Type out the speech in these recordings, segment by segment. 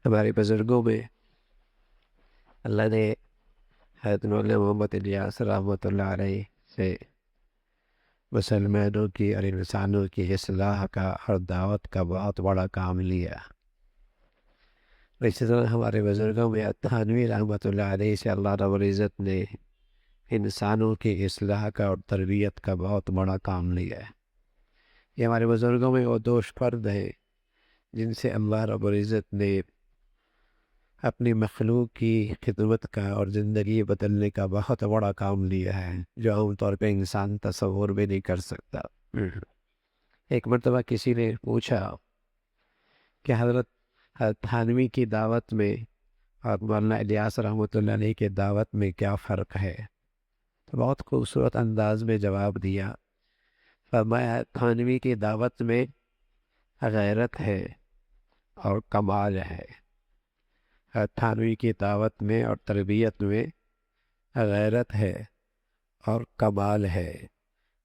ہمارے بزرگوں میں اللہ نے حضرت مولانا محمد الیاس رحمۃ اللہ علیہ سے مسلمانوں کی اور انسانوں کی اصلاح کا اور دعوت کا بہت بڑا کام لیا۔ اسی طرح ہمارے بزرگوں میں تھانوی رحمۃ اللہ علیہ سے اللہ رب العزت نے انسانوں کی اصلاح کا اور تربیت کا بہت بڑا کام لیا ہے۔ یہ ہمارے بزرگوں میں وہ دو فرد ہیں جن سے اللہ رب العزت نے اپنی مخلوق کی خدمت کا اور زندگی بدلنے کا بہت بڑا کام لیا ہے، جو عام طور پہ انسان تصور بھی نہیں کر سکتا۔ ایک مرتبہ کسی نے پوچھا کہ حضرت تھانوی کی دعوت میں اور مولانا الیاس رحمۃ اللہ علیہ کے دعوت میں کیا فرق ہے؟ تو بہت خوبصورت انداز میں جواب دیا، فرمایا تھانوی کی دعوت میں غیرت ہے اور کمال ہے۔ تھانوی کی دعوت میں اور تربیت میں غیرت ہے اور کمال ہے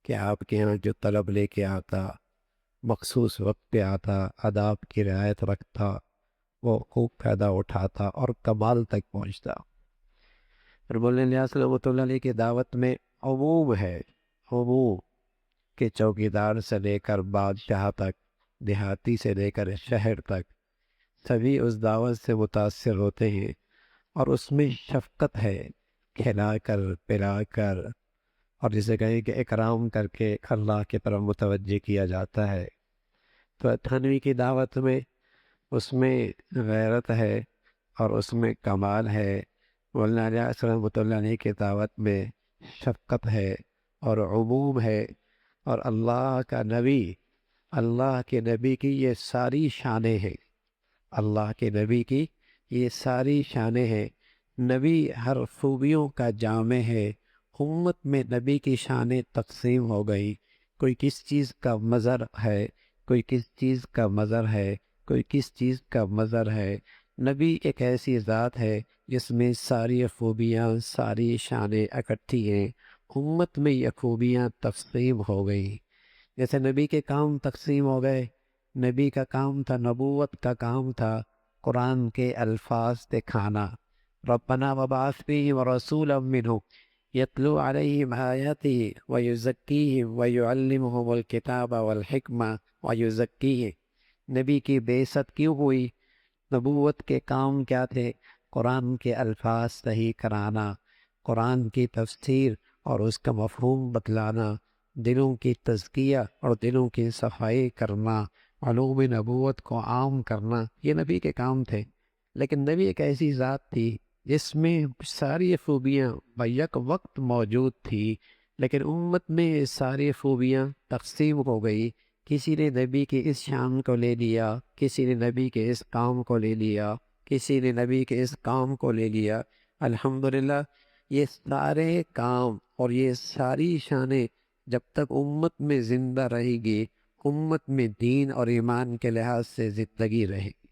کہ آپ کے ہاں جو طلب لے کے آتا، مخصوص وقت پہ آتا، آداب کی رعایت رکھتا، وہ خوب فائدہ اٹھاتا اور کمال تک پہنچتا۔ اور مولانا الیاس رحمۃ اللہ علیہ کی دعوت میں عموم ہے، عموم کے چوکیدار سے لے کر بادشاہ تک، دیہاتی سے لے کر شہر تک، سبھی اس دعوت سے متاثر ہوتے ہیں، اور اس میں شفقت ہے، کھلا کر پلا کر اور جسے کہیں کہ اکرام کر کے اللہ کی طرف متوجہ کیا جاتا ہے۔ تو تھانوی کی دعوت میں اس میں غیرت ہے اور اس میں کمال ہے۔ مولانا الیاس رحمۃ اللہ علیہ کی دعوت میں شفقت ہے اور عموم ہے، اور اللہ کا نبی، اللہ کے نبی کی یہ ساری شانیں ہیں، اللہ کے نبی کی یہ ساری شانیں ہیں۔ نبی ہر خوبیوں کا جامع ہے۔ امت میں نبی کی شانیں تقسیم ہو گئی، کوئی کس چیز کا مظہر ہے، کوئی کس چیز کا مظہر ہے، کوئی کس چیز کا مظہر ہے۔ نبی ایک ایسی ذات ہے جس میں ساری خوبیاں، ساری شانیں اکٹھی ہیں۔ امت میں یہ خوبیاں تقسیم ہو گئی، جیسے نبی کے کام تقسیم ہو گئے۔ نبی کا کام تھا، نبوت کا کام تھا قرآن کے الفاظ دکھانا، ربنا وبعث فیہم رسولا منہم یتلو علیہم آیاتہ ویزکیہم ویعلمہم الکتاب والحکمہ ویزکیہم۔ نبی کی بعثت کیوں ہوئی؟ نبوت کے کام کیا تھے؟ قرآن کے الفاظ صحیح کرانا، قرآن کی تفسیر اور اس کا مفہوم بتلانا، دلوں کی تزکیہ اور دلوں کی صفائی کرنا، علوم نبوت کو عام کرنا، یہ نبی کے کام تھے۔ لیکن نبی ایک ایسی ذات تھی جس میں ساری خوبیاں بیک وقت موجود تھی، لیکن امت میں یہ ساری خوبیاں تقسیم ہو گئی۔ کسی نے نبی کی اس شان کو لے لیا، کسی نے نبی کے اس کام کو لے لیا، کسی نے نبی کے اس کام کو لے لیا۔ الحمدللہ یہ سارے کام اور یہ ساری شانیں جب تک امت میں زندہ رہے گی، امت میں دین اور ایمان کے لحاظ سے زندگی رہے گی۔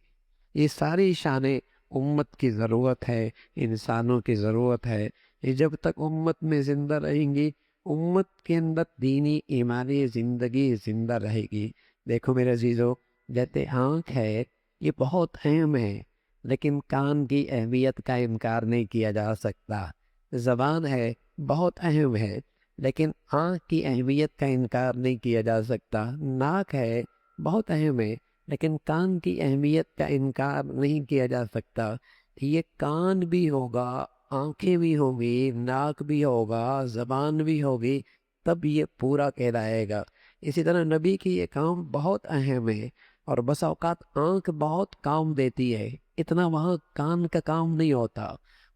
یہ ساری شانیں امت کی ضرورت ہے، انسانوں کی ضرورت ہے۔ یہ جب تک امت میں زندہ رہیں گی، امت کے اندر دینی ایمانی زندگی زندہ رہے گی۔ دیکھو میرے عزیزو، جیسے آنکھ ہے یہ بہت اہم ہے، لیکن کان کی اہمیت کا انکار نہیں کیا جا سکتا۔ زبان ہے بہت اہم ہے، لیکن آنکھ کی اہمیت کا انکار نہیں کیا جا سکتا۔ ناک ہے بہت اہم ہے، لیکن کان کی اہمیت کا انکار نہیں کیا جا سکتا۔ یہ کان بھی ہوگا، آنکھیں بھی ہوگی، ناک بھی ہوگا، زبان بھی ہوگی، تب یہ پورا کہلائے گا۔ اسی طرح نبی کی یہ کام بہت اہم ہے، اور بس اوقات آنکھ بہت کام دیتی ہے، اتنا وہاں کان کا کام نہیں ہوتا،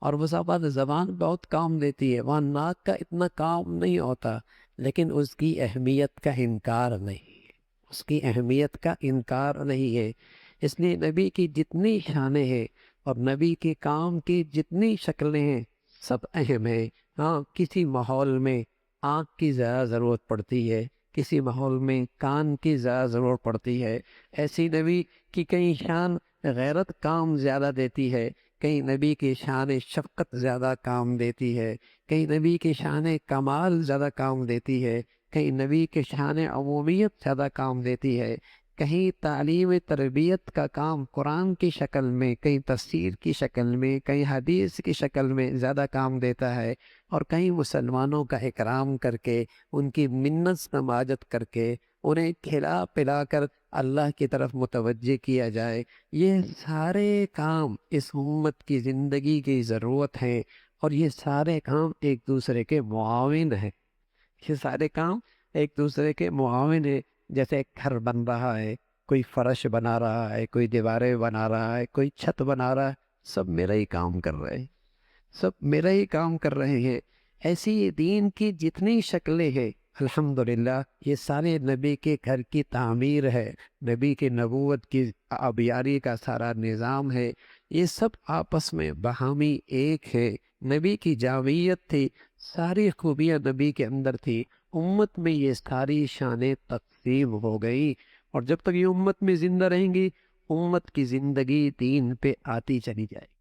اور بس اوقات زبان بہت کام دیتی ہے، وہاں ناک کا اتنا کام نہیں ہوتا، لیکن اس کی اہمیت کا انکار نہیں ہے، اس کی اہمیت کا انکار نہیں ہے۔ اس لیے نبی کی جتنی شانیں ہیں اور نبی کے کام کی جتنی شکلیں ہیں، سب اہم ہیں۔ ہاں، کسی ماحول میں آنکھ کی زیادہ ضرورت پڑتی ہے، کسی ماحول میں کان کی زیادہ ضرورت پڑتی ہے۔ ایسی نبی کی کئی شان غیرت کام زیادہ دیتی ہے، کئی نبی کی شان شفقت زیادہ کام دیتی ہے، کئی نبی کی شان کمال زیادہ کام دیتی ہے، کئی نبی کی شان عمومیت زیادہ کام دیتی ہے، کہیں تعلیم تربیت کا کام قرآن کی شکل میں، کہیں تفسیر کی شکل میں، کہیں حدیث کی شکل میں زیادہ کام دیتا ہے، اور کہیں مسلمانوں کا اکرام کر کے، ان کی منت سماجت کر کے، انہیں کھلا پلا کر اللہ کی طرف متوجہ کیا جائے۔ یہ سارے کام اس امت کی زندگی کی ضرورت ہیں، اور یہ سارے کام ایک دوسرے کے معاون ہیں۔ یہ سارے کام ایک دوسرے کے معاون ہیں۔ جیسے ایک گھر بن رہا ہے، کوئی فرش بنا رہا ہے، کوئی دیواریں بنا رہا ہے، کوئی چھت بنا رہا ہے، سب میرا ہی کام کر رہے ہیں، سب میرا ہی کام کر رہے ہیں۔ ایسی دین کی جتنی شکلیں ہیں، الحمدللہ یہ سارے نبی کے گھر کی تعمیر ہے، نبی کی نبوت کی آبیاری کا سارا نظام ہے۔ یہ سب آپس میں باہمی ایک ہے۔ نبی کی جامعیت تھی، ساری خوبیاں نبی کے اندر تھی، امت میں یہ ساری شانیں تقسیم ہو گئی، اور جب تک یہ امت میں زندہ رہیں گی، امت کی زندگی دین پہ آتی چلی جائے گی۔